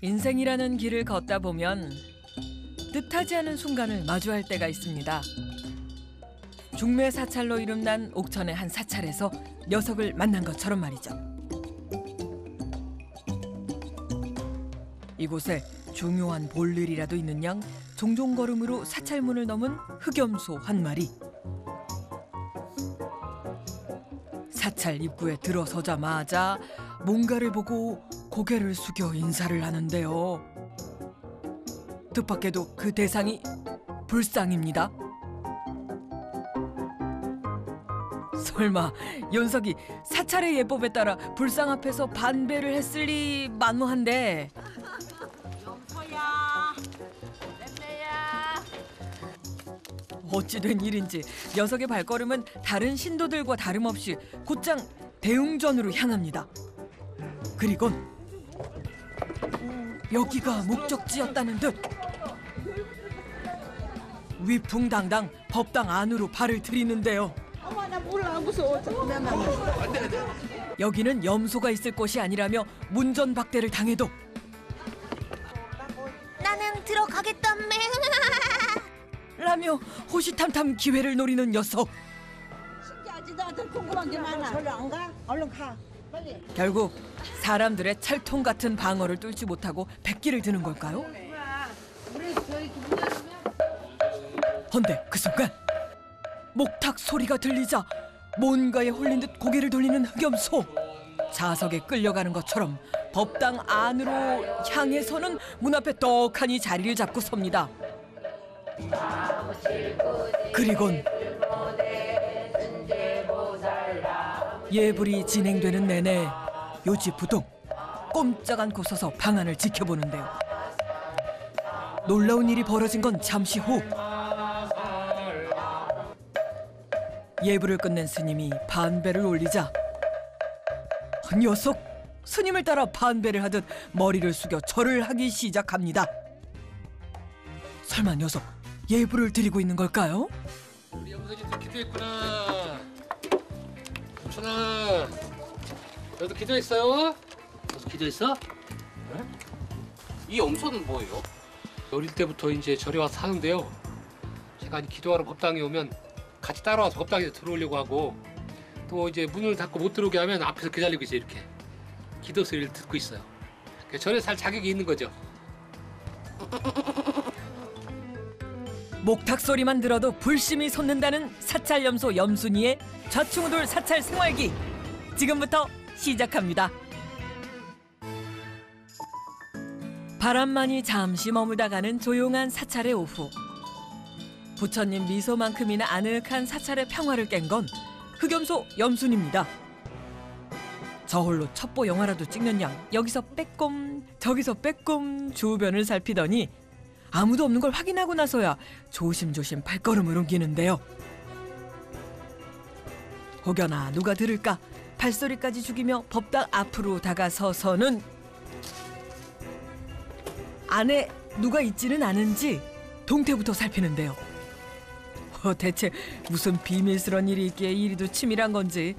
인생이라는 길을 걷다 보면 뜻하지 않은 순간을 마주할 때가 있습니다. 중매 사찰로 이름난 옥천의 한 사찰에서 녀석을 만난 것처럼 말이죠. 이곳에 중요한 볼일이라도 있는 양 종종 걸음으로 사찰문을 넘은 흑염소 한 마리. 사찰 입구에 들어서자마자 뭔가를 보고 고개를 숙여 인사를 하는데요. 뜻밖에도 그 대상이 불상입니다. 설마 연석이 사찰의 예법에 따라 불상 앞에서 반배를 했을 리 만무한데. 염소야, 맴매야. 어찌된 일인지 녀석의 발걸음은 다른 신도들과 다름없이 곧장 대웅전으로 향합니다. 그리곤 여기가 목적지였다는 듯 위풍당당 법당 안으로 발을 들이는데요. 어머, 나 몰라. 무서워. 여기는 염소가 있을 곳이 아니라며 문전박대를 당해도 나는 들어가겠다며. 라며 호시탐탐 기회를 노리는 녀석. 신기하지? 나한테 궁금한 게 많아. 절로 안 가? 얼른 가. 빨리. 결국 사람들의 철통 같은 방어를 뚫지 못하고 백기를 드는 걸까요? 헌데 그 순간 목탁 소리가 들리자 뭔가에 홀린 듯 고개를 돌리는 흑염소. 자석에 끌려가는 것처럼 법당 안으로 향해서는 문 앞에 떡하니 자리를 잡고 섭니다. 그리곤 예불이 진행되는 내내 요지부동 꼼짝 않고 서서 방안을 지켜보는데요. 놀라운 일이 벌어진 건 잠시 후. 예불을 끝낸 스님이 반배를 올리자 녀석 스님을 따라 반배를 하듯 머리를 숙여 절을 하기 시작합니다. 설마 녀석 예불을 드리고 있는 걸까요? 우리 염소님도 기도했구나. 천아, 너도 기도했어요? 너도 기도했어? 네? 이 염소는 뭐예요? 어릴 때부터 이제 절에 와서 사는데요. 제가 기도하러 법당에 오면 같이 따라와서 법당에 들어오려고 하고, 또 이제 문을 닫고 못 들어오게 하면 앞에서 기다리고 있어요. 이렇게 기도 소리를 듣고 있어요. 절에 살 자격이 있는 거죠. 목탁 소리만 들어도 불심이 솟는다는 사찰 염소 염순이의 좌충우돌 사찰 생활기 지금부터 시작합니다. 바람만이 잠시 머물다 가는 조용한 사찰의 오후. 부처님 미소만큼이나 아늑한 사찰의 평화를 깬 건 흑염소 염순입니다. 저홀로 첩보 영화라도 찍는 양 여기서 빼꼼 저기서 빼꼼 주변을 살피더니 아무도 없는 걸 확인하고 나서야 조심조심 발걸음을 옮기는데요. 혹여나 누가 들을까 발소리까지 죽이며 법당 앞으로 다가서서는 안에 누가 있지는 않은지 동태부터 살피는데요. 대체 무슨 비밀스러운 일이 있기에 이리도 치밀한 건지.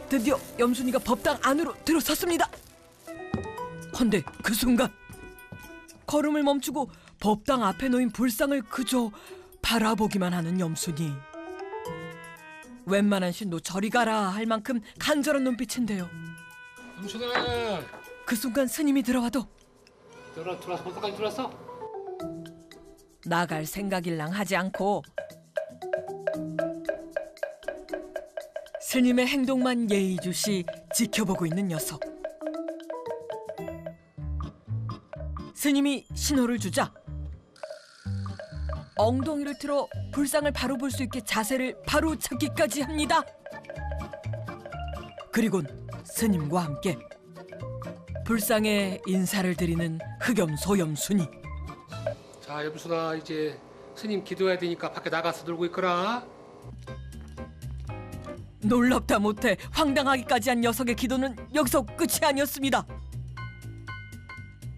드디어 염순이가 법당 안으로 들어섰습니다. 헌데 그 순간 걸음을 멈추고 법당 앞에 놓인 불상을 그저 바라보기만 하는 염순이. 웬만한 신도 저리 가라 할 만큼 간절한 눈빛인데요. 염순아, 그 순간 스님이 들어와도 너랑 들어와서 법당까지 들어왔어? 나갈 생각일랑 하지 않고 스님의 행동만 예의주시 지켜보고 있는 녀석. 스님이 신호를 주자 엉덩이를 틀어 불상을 바로 볼 수 있게 자세를 바로 찾기까지 합니다. 그리곤 스님과 함께 불상에 인사를 드리는 흑염소 염순이. 자, 염순아, 이제 스님 기도해야 되니까 밖에 나가서 놀고 있거라. 놀랍다 못해 황당하기까지 한 녀석의 기도는 여기서 끝이 아니었습니다.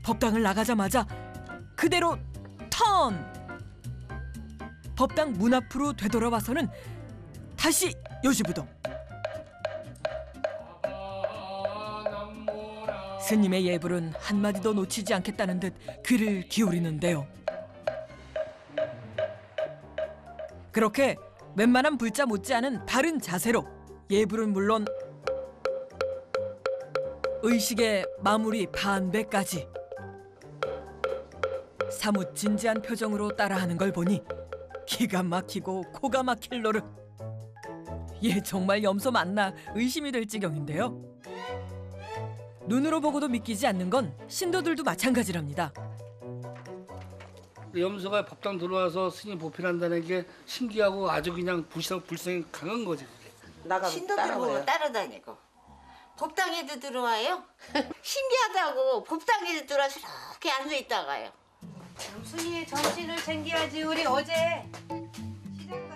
법당을 나가자마자 그대로 턴! 법당 문 앞으로 되돌아와서는 다시 요지부동. 스님의 예불은 한마디도 놓치지 않겠다는 듯 귀를 기울이는데요. 그렇게 웬만한 불자 못지않은 바른 자세로 예불은 물론 의식의 마무리 반배까지 사뭇 진지한 표정으로 따라하는 걸 보니 기가 막히고 코가 막힐 노릇. 얘 정말 염소 맞나 의심이 될 지경인데요. 눈으로 보고도 믿기지 않는 건 신도들도 마찬가지랍니다. 염소가 법당 들어와서 스님 보필한다는 게 신기하고 아주 그냥 불성이 강한 거지. 그게. 신도들 보고 따라다니고 법당에도 들어와요. 신기하다고 법당에도 들어와서 이렇게 앉아 있다가요. 순이의 정신을 챙겨야지. 우리 어제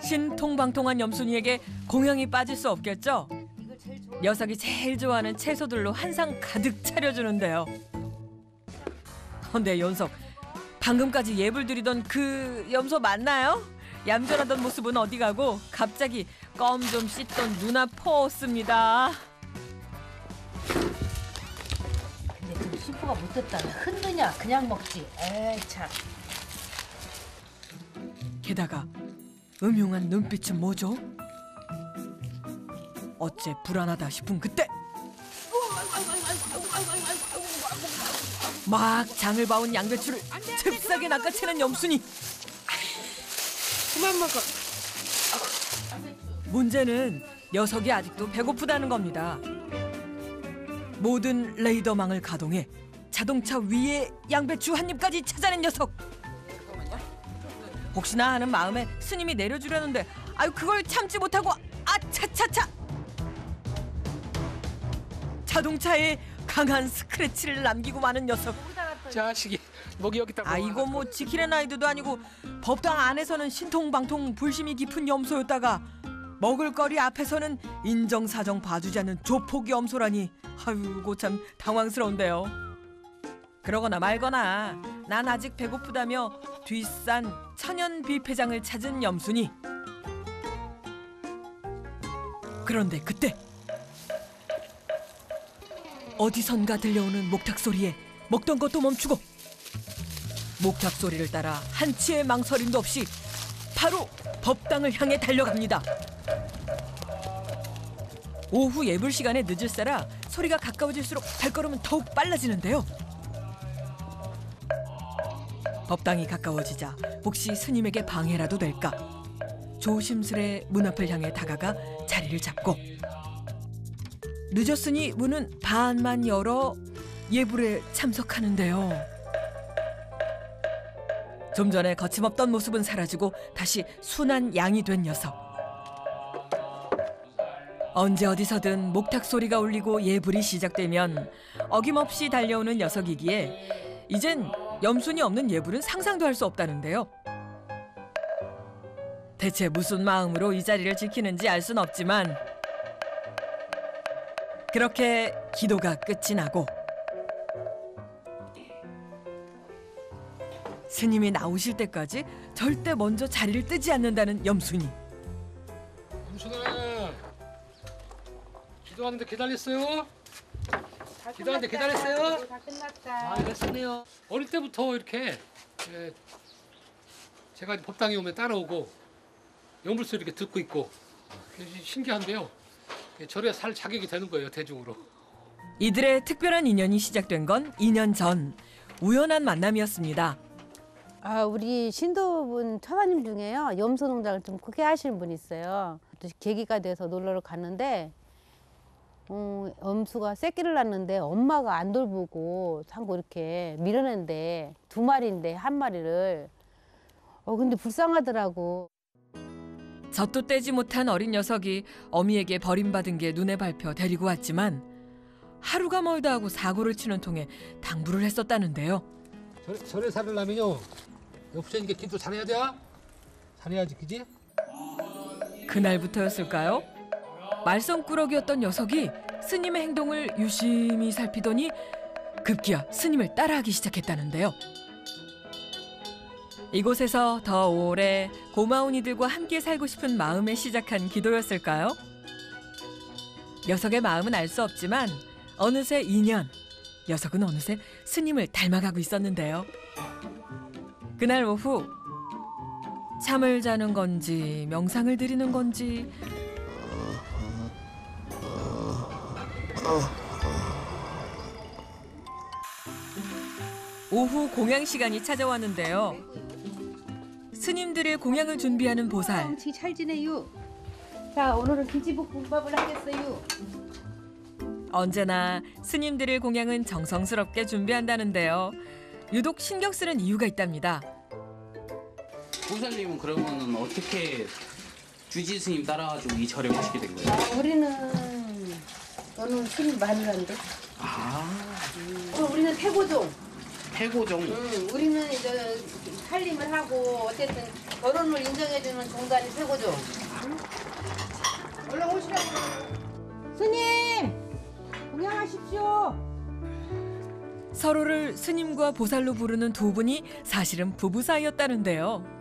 신통방통한 염순이에게 공양이 빠질 수 없겠죠. 녀석이 제일 좋아하는 채소들로 한상 가득 차려주는데요. 근데 연석, 방금까지 예불 드리던 그 염소 맞나요? 얌전하던 모습은 어디 가고 갑자기 껌 좀 씻던 눈 아팠습니다. 근데 좀 심부가 못됐다면 흔드냐 그냥 먹지. 에이 참. 게다가 음흉한 눈빛은 뭐죠? 어째 불안하다 싶은 그때 막 장을 봐온 양배추를 잽싸게 낚아채는 염순이. 그만 먹어. 문제는 녀석이 아직도 배고프다는 겁니다. 모든 레이더망을 가동해 자동차 위에 양배추 한 입까지 찾아낸 녀석. 혹시나 하는 마음에 스님이 내려주려는데 아유 그걸 참지 못하고 아차차차 자동차에 강한 스크래치를 남기고 마는 녀석. 자식이 목이 여기 있다고. 아이고 뭐 지킬의 나이드도 아니고 법당 안에서는 신통방통 불심이 깊은 염소였다가 먹을거리 앞에서는 인정사정 봐주지 않는 조폭 염소라니. 아유고 참 당황스러운데요. 그러거나 말거나 난 아직 배고프다며 뒷산 천연 뷔페장을 찾은 염순이. 그런데 그때 어디선가 들려오는 목탁 소리에 먹던 것도 멈추고 목탁 소리를 따라 한치의 망설임도 없이 바로 법당을 향해 달려갑니다. 오후 예불 시간에 늦을세라 소리가 가까워질수록 발걸음은 더욱 빨라지는데요. 법당이 가까워지자 혹시 스님에게 방해라도 될까 조심스레 문 앞을 향해 다가가 자리를 잡고 늦었으니 문은 반만 열어 예불에 참석하는데요. 좀 전에 거침없던 모습은 사라지고 다시 순한 양이 된 녀석. 언제 어디서든 목탁 소리가 울리고 예불이 시작되면 어김없이 달려오는 녀석이기에 이젠 염순이 없는 예불은 상상도 할 수 없다는데요. 대체 무슨 마음으로 이 자리를 지키는지 알 순 없지만 그렇게 기도가 끝이 나고 스님이 나오실 때까지 절대 먼저 자리를 뜨지 않는다는 염순이. 염순아, 기도하는데 기다렸어요? 기도하는데 기다렸어요? 다 끝났다. 아, 됐네요. 어릴 때부터 이렇게 제가 법당에 오면 따라오고 염불소리 이렇게 듣고 있고 신기한데요. 절에 살 자격이 되는 거예요, 대중으로. 이들의 특별한 인연이 시작된 건 2년 전 우연한 만남이었습니다. 아, 우리 신도분 처사님 중에요. 염소 농장을 좀 크게 하시는 분이 있어요. 또 계기가 돼서 놀러를 갔는데 염소가 새끼를 낳는데 엄마가 안 돌보고 자꾸 이렇게 밀어낸데 2마리인데 1마리를 근데 불쌍하더라고. 젖도 떼지 못한 어린 녀석이 어미에게 버림받은 게 눈에 밟혀 데리고 왔지만 하루가 멀다 하고 사고를 치는 통에 당부를 했었다는데요. 절에 살으려면요, 부처님께 기도 잘해야 돼. 잘해야지, 그지? 그날부터였을까요? 말썽꾸러기였던 녀석이 스님의 행동을 유심히 살피더니 급기야 스님을 따라하기 시작했다는데요. 이곳에서 더 오래 고마운 이들과 함께 살고 싶은 마음에 시작한 기도였을까요? 녀석의 마음은 알 수 없지만 어느새 2년, 녀석은 어느새 스님을 닮아가고 있었는데요. 그날 오후 잠을 자는 건지 명상을 드리는 건지 오후 공양 시간이 찾아왔는데요. 스님들의 공양을 준비하는 보살. 엄청 잘 지내요. 자, 오늘은 김치볶음밥을 하겠어요. 언제나 스님들의 공양은 정성스럽게 준비한다는데요. 유독 신경 쓰는 이유가 있답니다. 보살님은 그러면은 어떻게 주지 스님 따라가지고 이 절에 오시게 된 거예요? 우리는 너는 스님 마누라인데. 우리는 태고종. 태고종. 우리는 이제 살림을 하고 어쨌든 결혼을 인정해주는 종단이 태고종. 얼른 오시라고. 스님, 공양하십시오. 서로를 스님과 보살로 부르는 두 분이 사실은 부부 사이였다는데요.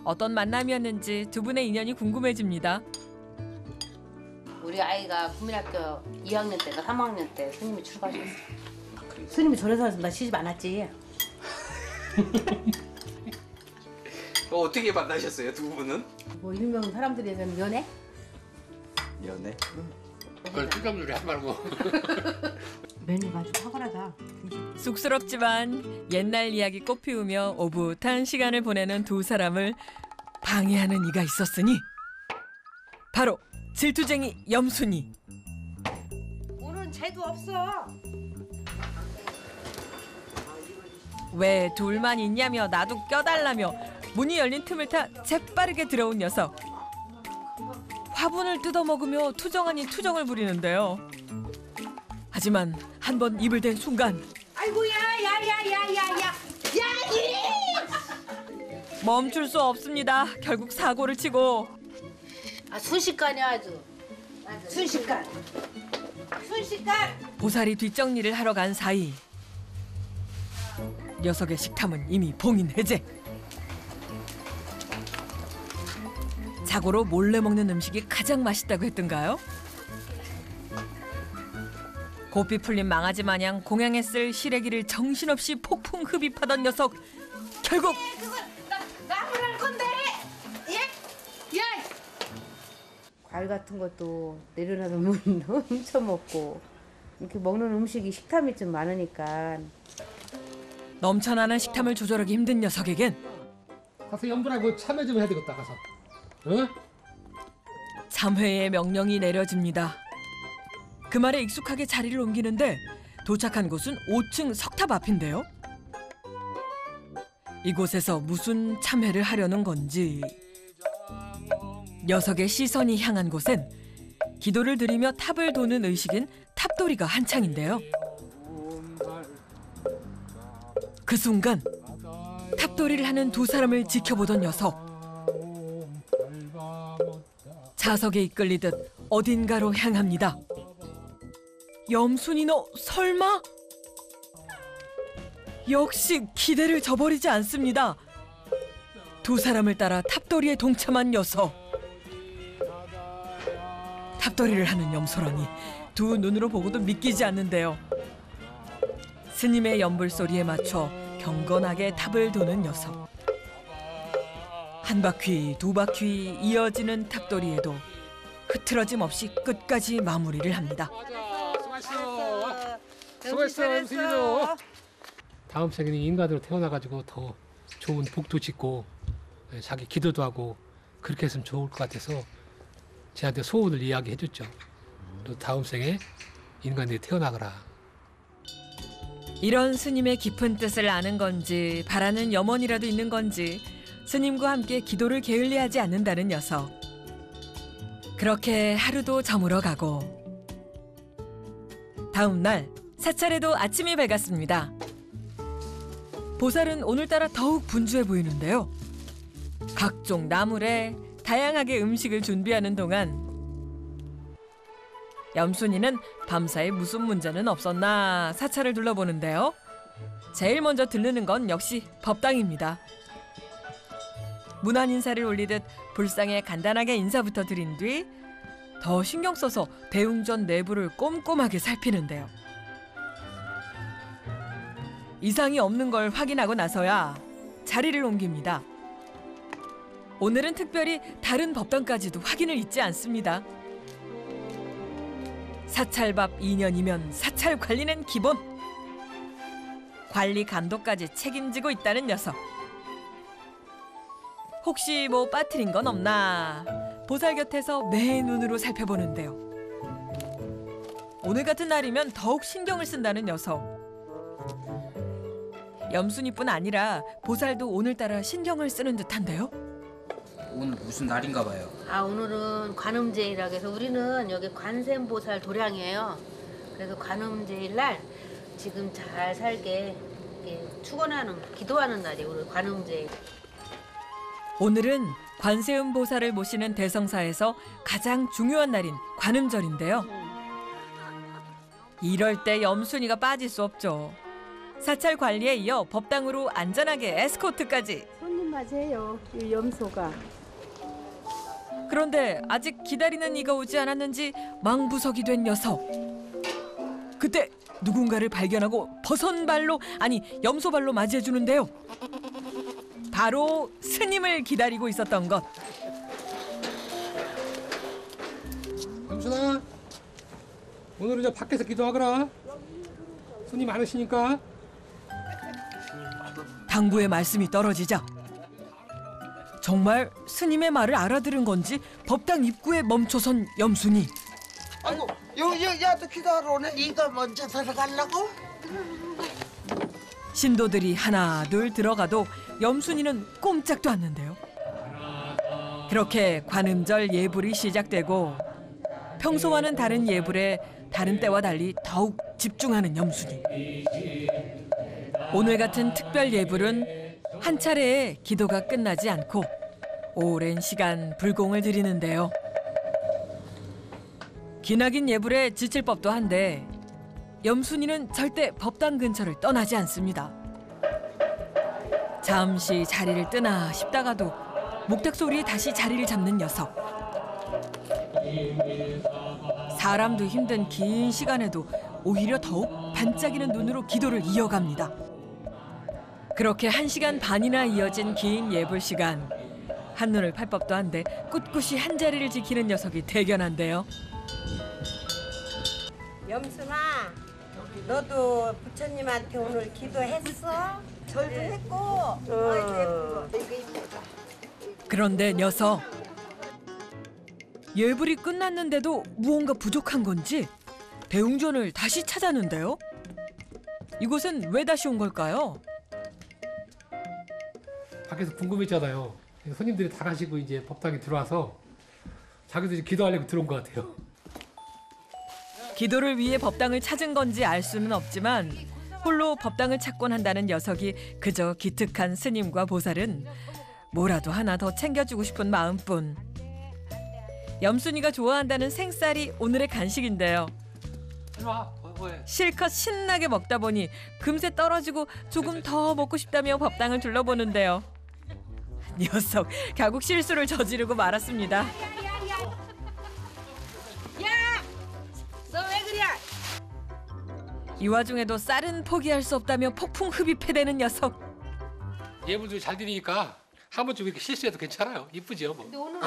어떤 만남이었는지 두 분의 인연이 궁금해집니다. 우리 아이가 국민학교 2학년 때가 3학년 때 스님이 출가하셨어. 스님이 전에서 와서 나 시집 안 왔지. 어떻게 만나셨어요, 두 분은? 뭐 유명 사람들이면 연애? 연애. 그걸 뚜껑놀이 하지 말고. 메뉴가 아주 탁월하다. 쑥스럽지만 옛날 이야기 꽃피우며 오붓한 시간을 보내는 두 사람을 방해하는 이가 있었으니 바로 질투쟁이 염순이. 오늘은 재도 없어. 왜 둘만 있냐며 나도 껴달라며 문이 열린 틈을 타 재빠르게 들어온 녀석. 화분을 뜯어먹으며 투정 아닌 투정을 부리는데요. 하지만 한 번 입을 댄 순간 아이고야, 야야야야야. 멈출 수 없습니다. 결국 사고를 치고 아, 순식간이야 아주. 순식간. 순식간. 보살이 뒷정리를 하러 간 사이 녀석의 식탐은 이미 봉인 해제. 자고로 몰래 먹는 음식이 가장 맛있다고 했던가요? 고삐 풀린 망아지 마냥 공양에 쓸 시래기를 정신없이 폭풍 흡입하던 녀석. 결국 나무랄 건데. 예? 야. 과일 같은 것도 내려놔두면 훔쳐 먹고 이렇게 먹는 음식이 식탐이 좀 많으니까. 넘쳐나는 식탐을 조절하기 힘든 녀석에겐 가서 염분하고 참여 좀 해야 되겠다 가서. 응? 참회의 명령이 내려집니다. 그 말에 익숙하게 자리를 옮기는데 도착한 곳은 5층 석탑 앞인데요. 이곳에서 무슨 참회를 하려는 건지 녀석의 시선이 향한 곳엔 기도를 드리며 탑을 도는 의식인 탑도리가 한창인데요. 그 순간 탑도리를 하는 두 사람을 지켜보던 녀석. 자석에 이끌리듯 어딘가로 향합니다. 염순이 너 설마? 역시 기대를 저버리지 않습니다. 두 사람을 따라 탑도리에 동참한 녀석. 탑도리를 하는 염소라니 두 눈으로 보고도 믿기지 않는데요. 스님의 연불 소리에 맞춰 경건하게 탑을 도는 녀석. 한 바퀴, 두 바퀴 이어지는 탑도리에도 흐트러짐 없이 끝까지 마무리를 합니다. 수고했어, 염순이도. 다음 생에는 인간으로 태어나가지고 더 좋은 복도 짓고 자기 기도도 하고 그렇게 했으면 좋을 것 같아서 제한테 소원을 이야기해줬죠. 또 다음 생에 인간이 태어나거라. 이런 스님의 깊은 뜻을 아는 건지 바라는 염원이라도 있는 건지 스님과 함께 기도를 게을리하지 않는다는 녀석. 그렇게 하루도 저물어 가고 다음 날 사찰에도 아침이 밝았습니다. 보살은 오늘따라 더욱 분주해 보이는데요. 각종 나물에 다양하게 음식을 준비하는 동안 염순이는 밤사이 무슨 문제는 없었나 사찰을 둘러보는데요. 제일 먼저 들르는 건 역시 법당입니다. 문안 인사를 올리듯 불상에 간단하게 인사부터 드린 뒤 더 신경 써서 대웅전 내부를 꼼꼼하게 살피는데요. 이상이 없는 걸 확인하고 나서야 자리를 옮깁니다. 오늘은 특별히 다른 법당까지도 확인을 잊지 않습니다. 사찰밥 2년이면 사찰 관리는 기본. 관리 감독까지 책임지고 있다는 녀석. 혹시 뭐 빠뜨린 건 없나 보살 곁에서 매 눈으로 살펴보는데요. 오늘 같은 날이면 더욱 신경을 쓴다는 녀석. 염순이뿐 아니라 보살도 오늘따라 신경을 쓰는 듯한데요. 오늘 무슨 날인가 봐요. 아 오늘은 관음제일이라고 해서 우리는 여기 관세음보살 도량이에요. 그래서 관음제일 날 지금 잘 살게 이렇게 축원하는 기도하는 날이 오늘 관음제일. 오늘은 관세음 보살을 모시는 대성사에서 가장 중요한 날인 관음절인데요. 이럴 때 염순이가 빠질 수 없죠. 사찰 관리에 이어 법당으로 안전하게 에스코트까지. 손님 맞아요. 이 염소가. 그런데 아직 기다리는 이가 오지 않았는지 망부석이 된 녀석. 그때 누군가를 발견하고 버선발로 아니 염소발로 맞이해주는데요. 바로 스님을 기다리고 있었던 것. 염순아, 오늘은 저 밖에서 기도하거라. 손님 많으시니까. 당부의 말씀이 떨어지자 정말 스님의 말을 알아들은 건지 법당 입구에 멈춰선 염순이. 아이고, 야도 기도하러 오네. 이거 먼저 들어가려고? 신도들이 하나 둘 들어가도 염순이는 꼼짝도 않는데요. 그렇게 관음절 예불이 시작되고 평소와는 다른 예불에 다른 때와 달리 더욱 집중하는 염순이. 오늘 같은 특별 예불은 한 차례에 기도가 끝나지 않고 오랜 시간 불공을 드리는데요. 기나긴 예불에 지칠 법도 한데 염순이는 절대 법당 근처를 떠나지 않습니다. 잠시 자리를 뜨나 싶다가도 목탁 소리에 다시 자리를 잡는 녀석. 사람도 힘든 긴 시간에도 오히려 더욱 반짝이는 눈으로 기도를 이어갑니다. 그렇게 1시간 반이나 이어진 긴 예불 시간. 한눈을 팔 법도 한데 꿋꿋이 한 자리를 지키는 녀석이 대견한데요. 염순아, 너도 부처님한테 오늘 기도했어? 절도 했고. 아이고 예쁘고. 이거 이쁘다. 그런데 녀석. 예불이 끝났는데도 무언가 부족한 건지 대웅전을 다시 찾았는데요. 이곳은 왜 다시 온 걸까요? 밖에서 궁금했잖아요. 손님들이 다 가시고 이제 법당에 들어와서 자기들이 기도하려고 들어온 것 같아요. 기도를 위해 법당을 찾은 건지 알 수는 없지만 홀로 법당을 찾곤 한다는 녀석이 그저 기특한 스님과 보살은 뭐라도 하나 더 챙겨주고 싶은 마음뿐. 염순이가 좋아한다는 생쌀이 오늘의 간식인데요. 실컷 신나게 먹다 보니 금세 떨어지고 조금 더 먹고 싶다며 법당을 둘러보는데요. 녀석 결국 실수를 저지르고 말았습니다. 너 왜 그래? 이 와중에도 쌀은 포기할 수 없다며 폭풍 흡입해대는 녀석. 예불도 잘 드리니까 한 번쯤 이렇게 실수해도 괜찮아요. 이쁘죠 뭐. 근데 오늘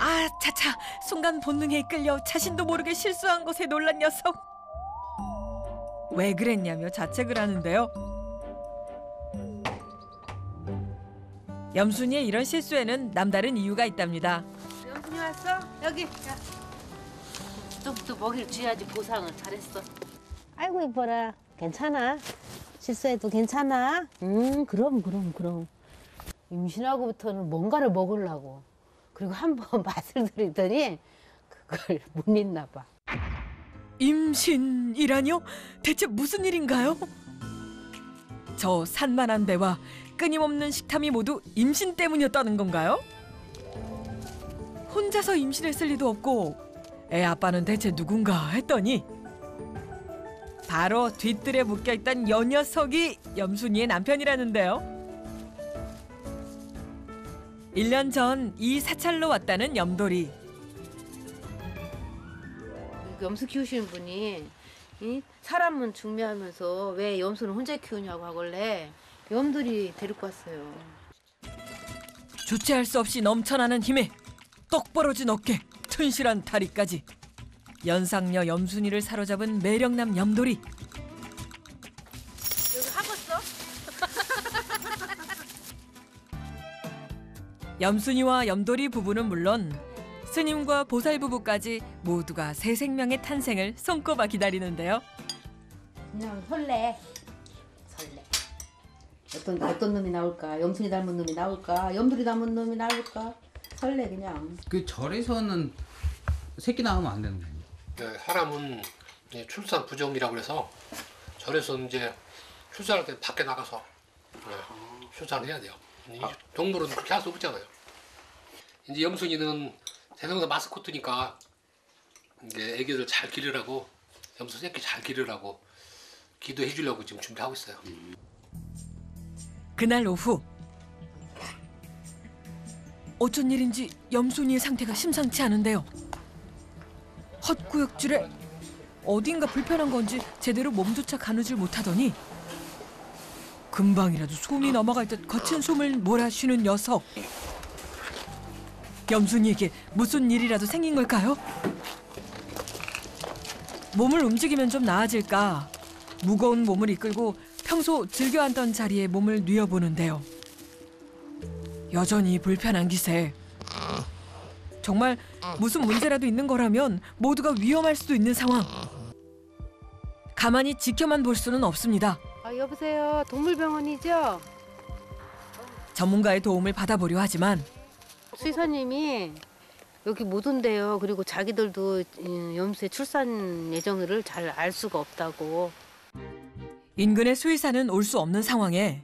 아 차차 순간 본능에 이끌려 자신도 모르게 실수한 것에 놀란 녀석. 왜 그랬냐며 자책을 하는데요. 염순이의 이런 실수에는 남다른 이유가 있답니다. 염순이 왔어? 여기. 또 먹이를 줘야지 보상을. 잘했어. 아이고 이뻐라. 괜찮아. 실수해도 괜찮아. 그럼. 임신하고부터는 뭔가를 먹으려고. 그리고 한번 맛을 들이더니 그걸 못 잊나 봐. 임신이라뇨? 대체 무슨 일인가요? 저 산만한 배와 끊임없는 식탐이 모두 임신 때문이었다는 건가요? 혼자서 임신했을 리도 없고 애 아빠는 대체 누군가 했더니 바로 뒤뜰에 묶여있던 여 녀석이 염순이의 남편이라는데요. 1년 전 이 사찰로 왔다는 염돌이. 염소 키우시는 분이 이 사람은 중매하면서 왜 염소는 혼자 키우냐고 하길래 염들이 데리고 왔어요. 주체할 수 없이 넘쳐나는 힘에 똑 벌어진 어깨, 튼실한 다리까지 연상녀 염순이를 사로잡은 매력남 염돌이. 여기 하겠어? 염순이와 염돌이 부부는 물론 스님과 보살 부부까지 모두가 새 생명의 탄생을 손꼽아 기다리는데요. 그냥 설레. 어떤 놈이 나올까? 염순이 닮은 놈이 나올까? 염돌이 닮은 놈이 나올까? 설레 그냥. 그 절에서는 새끼 낳으면 안 되는 거예요. 네, 사람은 이제 출산 부정이라고 해서 절에서 이제 출산할 때 밖에 나가서 출산을 해야 돼요. 이 동물은 그렇게 할 수 없잖아요. 이제 염순이는 대성사 마스코트니까 이제 애기들 잘 기르라고, 염소 새끼 잘 기르라고 기도해 주려고 지금 준비하고 있어요. 그날 오후 어쩐 일인지 염순이의 상태가 심상치 않은데요. 헛구역질에 어딘가 불편한 건지 제대로 몸조차 가누질 못하더니 금방이라도 숨이 넘어갈 듯 거친 숨을 몰아쉬는 녀석. 염순이에게 무슨 일이라도 생긴 걸까요? 몸을 움직이면 좀 나아질까 무거운 몸을 이끌고 평소 즐겨 앉던 자리에 몸을 뉘어보는데요. 여전히 불편한 기세. 정말 무슨 문제라도 있는 거라면 모두가 위험할 수도 있는 상황. 가만히 지켜만 볼 수는 없습니다. 아 여보세요. 동물병원이죠? 전문가의 도움을 받아보려 하지만 수의사님이 여기 못 온대요. 그리고 자기들도 염소의 출산 예정일을 잘 알 수가 없다고. 인근의 수의사는 올 수 없는 상황에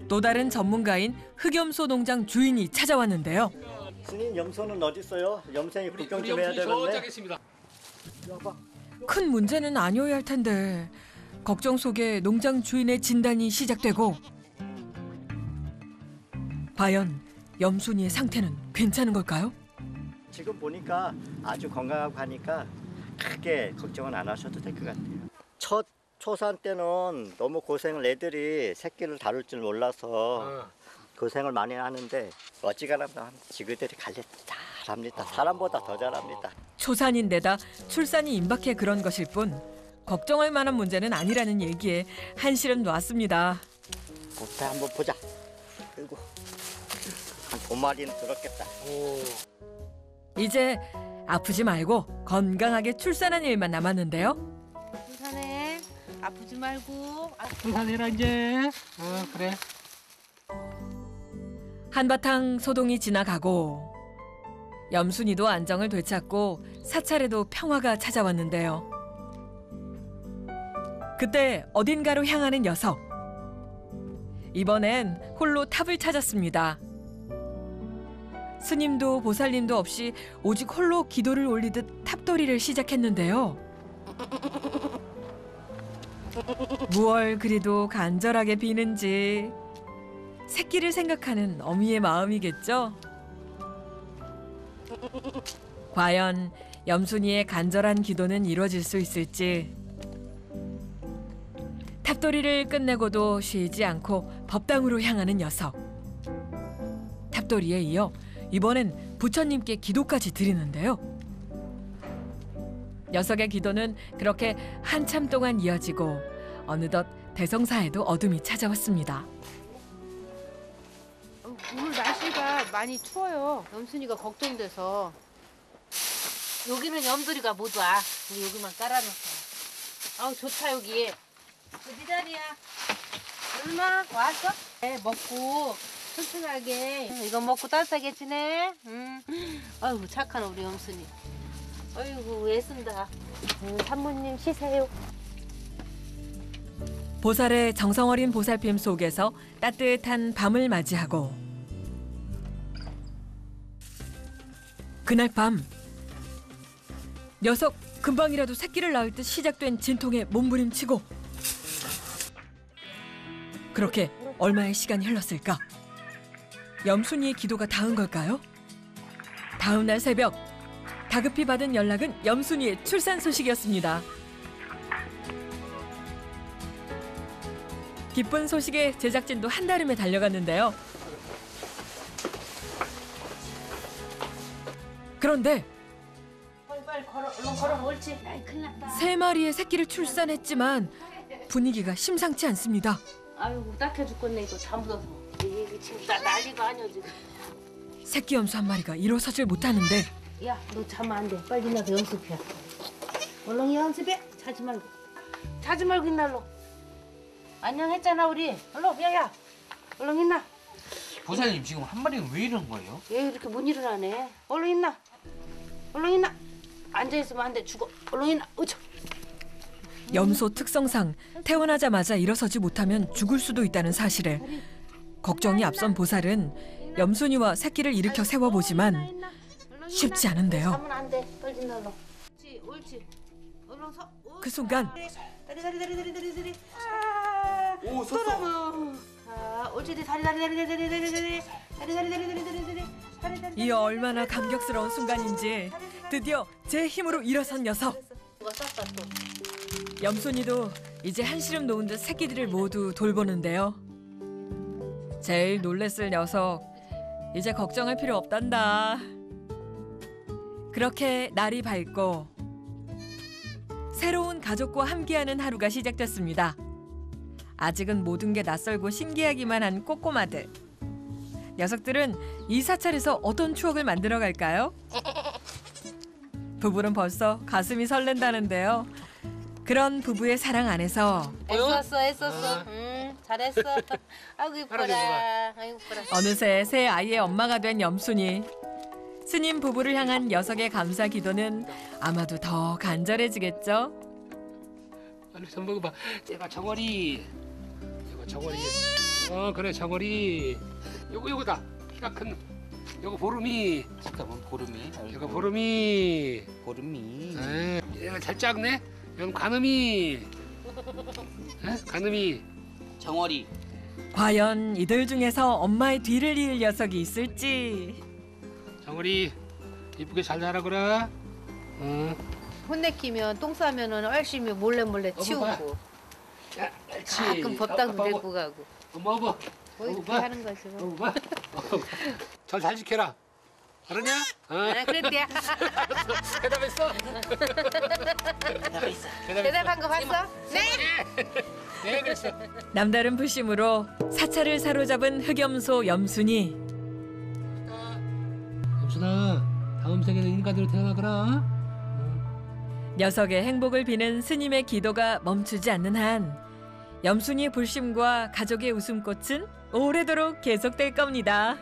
또 다른 전문가인 흑염소 농장 주인이 찾아왔는데요. 스님 염소는 어디 있어요? 염생이 우리 구경 좀 해야 염순이 되겠네. 저쪽에 있습니다. 큰 문제는 아니어야 할 텐데 걱정 속에 농장 주인의 진단이 시작되고 과연 염순이의 상태는 괜찮은 걸까요? 지금 보니까 아주 건강하고 하니까 크게 걱정은 안 하셔도 될 것 같아요. 첫 초산 때는 너무 고생을 애들이 새끼를 다룰 줄 몰라서 고생을 많이 하는데 어지간하면 지그들이 관리 잘합니다. 사람보다 더 잘합니다. 초산인데다 출산이 임박해 그런 것일 뿐 걱정할 만한 문제는 아니라는 얘기에 한시름 놨습니다. 곱게 한번 보자. 그리고 한 5마리는 들었겠다. 이제 아프지 말고 건강하게 출산한 일만 남았는데요. 순산해. 아프지 말고. 출산해라 이제. 그래. 한바탕 소동이 지나가고 염순이도 안정을 되찾고 사찰에도 평화가 찾아왔는데요. 그때 어딘가로 향하는 녀석. 이번엔 홀로 탑을 찾았습니다. 스님도 보살님도 없이 오직 홀로 기도를 올리듯 탑돌이를 시작했는데요. 무얼 그리도 간절하게 비는지 새끼를 생각하는 어미의 마음이겠죠? 과연 염순이의 간절한 기도는 이루어질 수 있을지. 탑돌이를 끝내고도 쉬지 않고 법당으로 향하는 녀석. 탑돌이에 이어 이번엔 부처님께 기도까지 드리는데요. 녀석의 기도는 그렇게 한참 동안 이어지고 어느덧 대성사에도 어둠이 찾아왔습니다. 오늘 날씨가 많이 추워요. 염순이가 걱정돼서. 여기는 염돌이가 못 와. 여기만 깔아놨어. 아우 좋다 여기. 어디 자리야? 얼마 왔어? 네, 먹고 튼튼하게 이거 먹고 따뜻하게 지내. 아이고 착한 우리 염순이. 아이고 애쓴다. 산모님 쉬세요. 보살의 정성 어린 보살핌 속에서 따뜻한 밤을 맞이하고 그날 밤 녀석 금방이라도 새끼를 낳을 듯 시작된 진통에 몸부림치고 그렇게 얼마의 시간이 흘렀을까? 염순이의 기도가 닿은 걸까요? 다음 날 새벽 다급히 받은 연락은 염순이의 출산 소식이었습니다. 기쁜 소식에 제작진도 한달음에 달려갔는데요. 그런데 빨리 걸어, 얼른 걸어, 옳지. 아이, 큰일 났다. 3마리의 새끼를 출산했지만 분위기가 심상치 않습니다. 아이고, 딱해 죽겠네, 이거 잠들어서. 이게 지금 난리가 아니야, 지금. 새끼 염소 1마리가 일어서질 못하는데 야, 너 자면 안 돼. 빨리 일어나서 연습해. 얼른 연습해. 자지 말고 이날로. 안녕했잖아, 우리. 얼른, 야야. 얼른 있나? 보살님 지금 한 마리는 왜 이런 거예요? 얘 이렇게 못 일어나네. 얼른 있나? 얼른 있나? 앉아있으면 안 돼. 죽어. 얼른 있나? 으쳐. 염소 특성상 태어나자마자 일어서지 못하면 죽을 수도 있다는 사실에 걱정이 앞선 보살은 염소니와 새끼를 일으켜 세워보지만 쉽지 않은데요. 자면 안 돼. 빨리 날로. 옳지, 옳지. 얼른 서. 그 순간 다리. 오, 섰어. 아, 옳지. 다리. 이 얼마나 감격스러운 순간인지 드디어 제 힘으로 일어선 녀석. 누가 쌌다 또. 염소니도 이제 한시름 놓은 듯 새끼들을 모두 돌보는데요. 제일 놀랬을 녀석, 이제 걱정할 필요 없단다. 그렇게 날이 밝고 새로운 가족과 함께하는 하루가 시작됐습니다. 아직은 모든 게 낯설고 신기하기만 한 꼬꼬마들. 녀석들은 이 사찰에서 어떤 추억을 만들어갈까요? 부부는 벌써 가슴이 설렌다는데요. 그런 부부의 사랑 안에서 애썼어. 잘했어. 아이고 이뻐라. 아이고 이뻐라. 어느새 새 아이의 엄마가 된 염순이. 스님 부부를 향한 녀석의 감사 기도는 아마도 더 간절해지겠죠? 빨리 좀 먹어봐. 얘가 정어리. 이거 정어리. 그래 정어리. 요거다. 키가 큰. 요거 보름이. 잠깐만 보름이. 이거 보름이. 보름이. 얘가 잘 작네. 이건 가늠이. 가늠이. 정어리. 과연 이들 중에서 엄마의 뒤를 이을 녀석이 있을지. 정어리 이쁘게 잘 자라거라. 혼내키면 똥 싸면은 열심히 몰래 치우고. 야, 옳지. 가끔 법당도 데리고 가고. 먹어봐. 뭐 이렇게 하는 거지 뭐. 먹어봐. 잘 지켜라. 알았냐? 그랬대야. 대답했어? 대답한 거 봤어? 네, 그랬어. 남다른 부심으로 사찰을 사로잡은 흑염소 염순이. 염순아, 다음 생에는 인간으로 태어나거라. 녀석의 행복을 비는 스님의 기도가 멈추지 않는 한 염순이의 불심과 가족의 웃음꽃은 오래도록 계속될 겁니다.